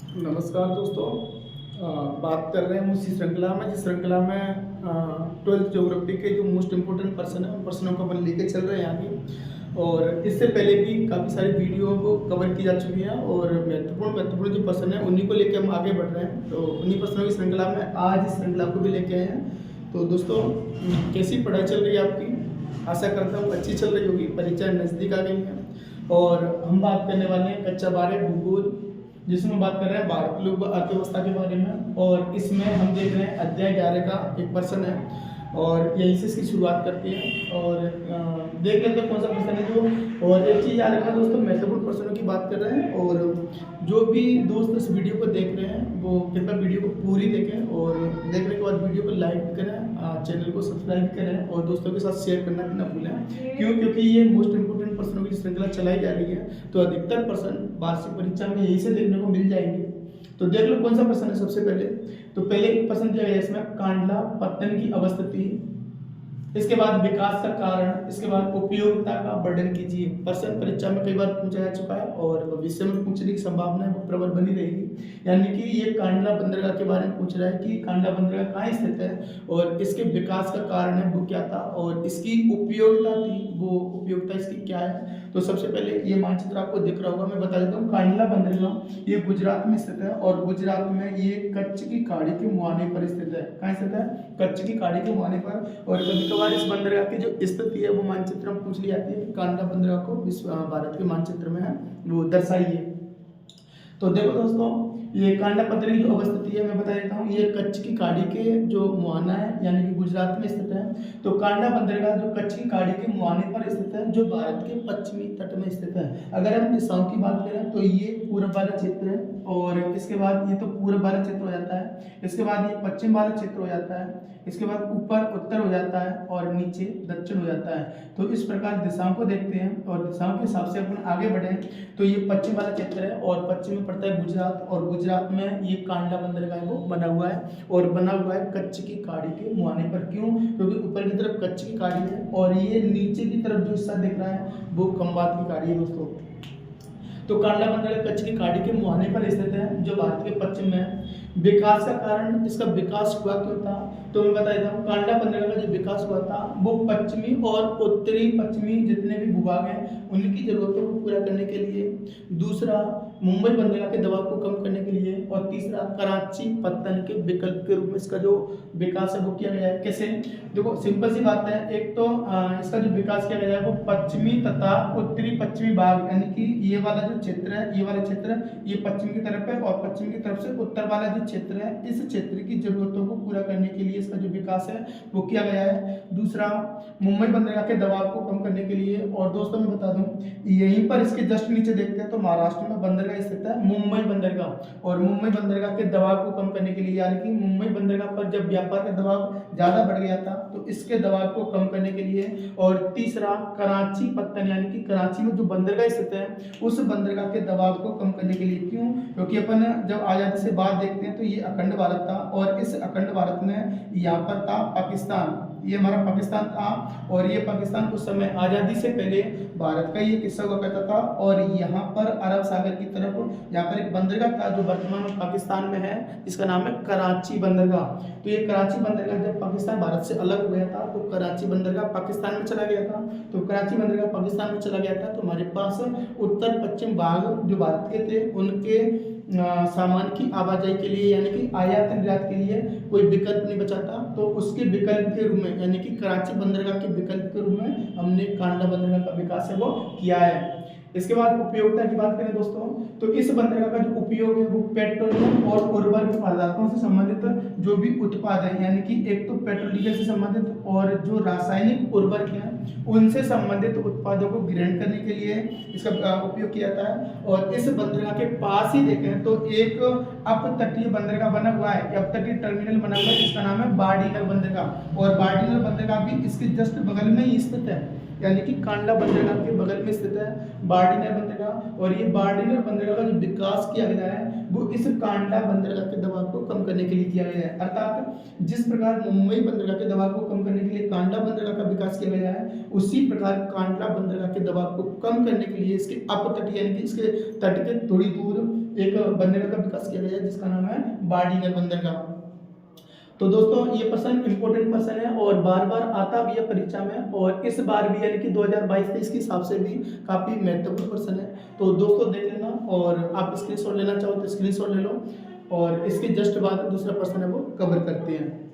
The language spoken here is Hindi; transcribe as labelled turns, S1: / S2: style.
S1: नमस्कार दोस्तों। बात कर रहे हैं उसी श्रृंखला में जिस श्रृंखला में 12th ज्योग्राफी के जो मोस्ट इम्पोर्टेंट पर्सन है उन पर्सनों को अपन लेके चल रहे हैं आगे। और इससे पहले भी काफ़ी सारी वीडियो को कवर की जा चुकी है और महत्वपूर्ण जो पर्सन है उन्हीं को लेके हम आगे बढ़ रहे हैं। तो उन्हीं पर्सनों की श्रृंखला में आज इस श्रृंखला को भी लेके आए हैं। तो दोस्तों, कैसी पढ़ाई चल रही है आपकी? आशा करता हूँ अच्छी चल रही होगी। परीक्षा नज़दीक आ गई है और हम बात करने वाले हैं कक्षा 12 भूगोल, जिसमें बात कर रहे हैं भारत लोक अर्थव्यवस्था के बारे में। और इसमें हम देख रहे हैं अध्याय 11 का एक पर्सन है और यहीं से इसकी शुरुआत करते हैं और देख लेते हैं कौन सा पर्सन है जो। और एक चीज़ याद रखना दोस्तों, महत्वपूर्ण पर्सनों की बात कर रहे हैं और जो भी दोस्त इस वीडियो को देख रहे हैं वो कृपया वीडियो को पूरी देखें और देखने के बाद वीडियो को लाइक करें, चैनल को सब्सक्राइब करें और दोस्तों के साथ शेयर करना भी ना भूलें। क्योंकि ये मोस्ट इंपोर्टेंट पर्सनों की श्रृंखला चलाई जा रही है तो अधिकतर पर्सन वार्षिक परीक्षा में यही से देखने को मिल जाएंगे। तो देख लो कौन सा प्रश्न है। सबसे पहले तो एक प्रश्न दिया गया है इसमें, कांडला पत्तन की अवस्थिति, इसके बाद विकास का कारण, इसके बाद उपयोगिता का वर्णन कीजिए। प्रश्न परीक्षा में कई बार पूछा जा चुका है और भविष्य में पूछने की संभावना है वो प्रबल बनी रहेगी। यानी कि ये कांडला बंदरगाह के बारे में पूछ रहा है कि कांडला बंदरगाह कहाँ स्थित है और इसके विकास का कारण है वो क्या था और इसकी उपयोगिता थी वो उपयोगिता इसकी क्या है। तो सबसे पहले ये मानचित्र आपको दिख रहा होगा, मैं बता देता हूँ। कांडला बंदरगाह ये गुजरात में स्थित है और गुजरात में ये कच्छ की खाड़ी के मुहाने पर स्थित है। कहाँ स्थित है? कच्छ की खाड़ी के मुहाने पर। और कभी कभार इस बंदरगाह की जो स्थिति है वो मानचित्र में पूछ ली जाती है कि कांडला बंदरगाह को विश्व भारत के मानचित्र में है वो दर्शाइए। तो देखो दोस्तों, ये कांडला बंदरगाह की जो अवस्थिति है मैं बता देता हूँ। ये कच्छ की खाड़ी के जो मुहाना है यानी कि गुजरात में स्थित है। तो कांडला बंदरगाह जो कच्छ की खाड़ी के मुहाने पर स्थित है जो भारत के पश्चिमी तट में स्थित है। अगर हम दिशाओं की बात करें तो ये पूर्व वाला क्षेत्र है और इसके बाद ये तो पूर्व वाला क्षेत्र हो जाता है, इसके बाद ये पश्चिम वाला क्षेत्र हो जाता है, इसके बाद ऊपर उत्तर हो जाता है और नीचे दक्षिण हो जाता है। तो इस प्रकार दिशाओं को देखते हैं और दिशाओं के हिसाब से अपन आगे बढ़े तो ये पश्चिम वाला क्षेत्र है और पश्चिम में पड़ता है गुजरात और गुजरात में ये कांडला बंदरगाह वो बना हुआ है और बना हुआ है कच्छ की खाड़ी के मुहाने पर। क्यों? क्योंकि ऊपर की तरफ कच्छ की खाड़ी है और ये नीचे की तरफ जो हिस्सा दिख रहा है वो खंबात की खाड़ी है दोस्तों। तो कांडला बंदरगाह कच्छ की खाड़ी के मुहाने पर स्थित है जो भारत के पश्चिम में है। विकास का कारण, इसका विकास हुआ क्यों था तो मैं बता देता हूँ। कांडला बंदरगाह का जो विकास हुआ था वो पश्चिमी और उत्तरी पश्चिमी जितने भी भूभाग हैं उनकी जरूरतों को पूरा करने के लिए, दूसरा मुंबई बंदरगाह के दबाव को कम करने के लिए और तीसरा कराची पत्तन के विकल्प के रूप में इसका जो विकास है वो किया गया है। कैसे? देखो सिंपल सी बात है। एक तो इसका जो विकास किया गया है वो पश्चिमी तथा उत्तरी पश्चिमी भाग यानी कि ये वाला जो क्षेत्र है, ये वाला क्षेत्र ये पश्चिम की तरफ है और पश्चिम की तरफ से उत्तर वाला जो क्षेत्र है इस क्षेत्र की जरूरतों को पूरा करने के लिए इसका जो विकास है वो किया गया है। दूसरा मुंबई बंदरगाह के दबाव को कम करने के लिए। और दोस्तों मैं बता दूं यहीं पर इसके जस्ट नीचे देखते हैं तो महाराष्ट्र में बंदरगाह स्थित है मुंबई बंदरगाह और मुंबई बंदरगाह के दबाव को कम करने के लिए यानी कि मुंबई बंदरगाह पर जब व्यापार का दबाव ज्यादा बढ़ गया था तो इसके दबाव को कम करने के लिए। और तीसरा कराची पत्तन यानी कि कराची में जो बंदरगाह स्थित है उस बंदरगाह के दबाव को कम करने के लिए। क्यों? क्योंकि अपन जब आजादी से बाद देखते हैं तो ये अखंड भारत था और इस अखंड भारत में यहाँ पर था पाकिस्तान, ये हमारा पाकिस्तान था और ये पाकिस्तान उस समय आज़ादी से पहले भारत का ये हिस्सा हुआ करता था। और यहाँ पर अरब सागर की तरफ यहाँ पर एक बंदरगाह था जो वर्तमान में पाकिस्तान में है, इसका नाम है कराची बंदरगाह। तो ये कराची बंदरगाह जब पाकिस्तान भारत से अलग हो गया था तो कराची बंदरगाह पाकिस्तान में चला गया था। तो कराची बंदरगाह पाकिस्तान में चला गया था तो हमारे पास उत्तर पश्चिम भाग जो भारत के थे उनके सामान की आवाजाही के लिए यानी कि आयात निर्यात के लिए कोई विकल्प नहीं बचा था। तो उसके विकल्प के रूप में यानी कि कराची बंदरगाह के विकल्प के रूप में हमने कांडला बंदरगाह का विकास है वो किया है। इसके बाद उपयोगिता की बात करें दोस्तों तो इस बंदरगाह का जो उपयोग है वो पेट्रोलियम और उर्वरक पदार्थों से संबंधित जो भी उत्पाद है यानी कि एक तो पेट्रोल डीजल से संबंधित और जो रासायनिक उर्वरक हैं उनसे संबंधित उत्पादों को ग्रहण करने के लिए इसका उपयोग किया जाता है। और इस बंदरगाह के पास ही देखें तो एक अपतटीय बंदरगाह बना हुआ है, अपतटीय टर्मिनल बना हुआ है जिसका नाम है बाड़ीगर बंदरगाह और बाड़ीगर बंदरगाह भी इसके जस्ट बगल में ही स्थित है यानी कि कांडला बंदरगाह के बगल में स्थित है बाड़ीगर बंदरगाह। और ये बाड़ीगर बंदरगाह का जो विकास किया गया है वो इस कांडला बंदरगाह के दबाव को कम करने के लिए किया गया है। अर्थात जिस प्रकार मुंबई बंदरगाह के दबाव को कम करने के लिए कांडला बंदरगाह का विकास किया गया है उसी प्रकार कांडला बंदरगाह के दबाव को कम करने के लिए इसके अपतट यानी कि इसके तट के थोड़ी दूर एक बंदरगाह का विकास किया गया है जिसका नाम है बाड़ीगर बंदरगाह। तो दोस्तों ये पर्सन इंपॉर्टेंट पर्सन है और बार बार आता भी है परीक्षा में, और इस बार भी यानी कि 2022-23 के हिसाब से भी काफ़ी महत्वपूर्ण पर्सन है। तो दोस्तों देख लेना, और आप स्क्रीनशॉट लेना चाहो तो स्क्रीनशॉट ले लो, और इसके जस्ट बाद दूसरा पर्सन है वो कवर करते हैं।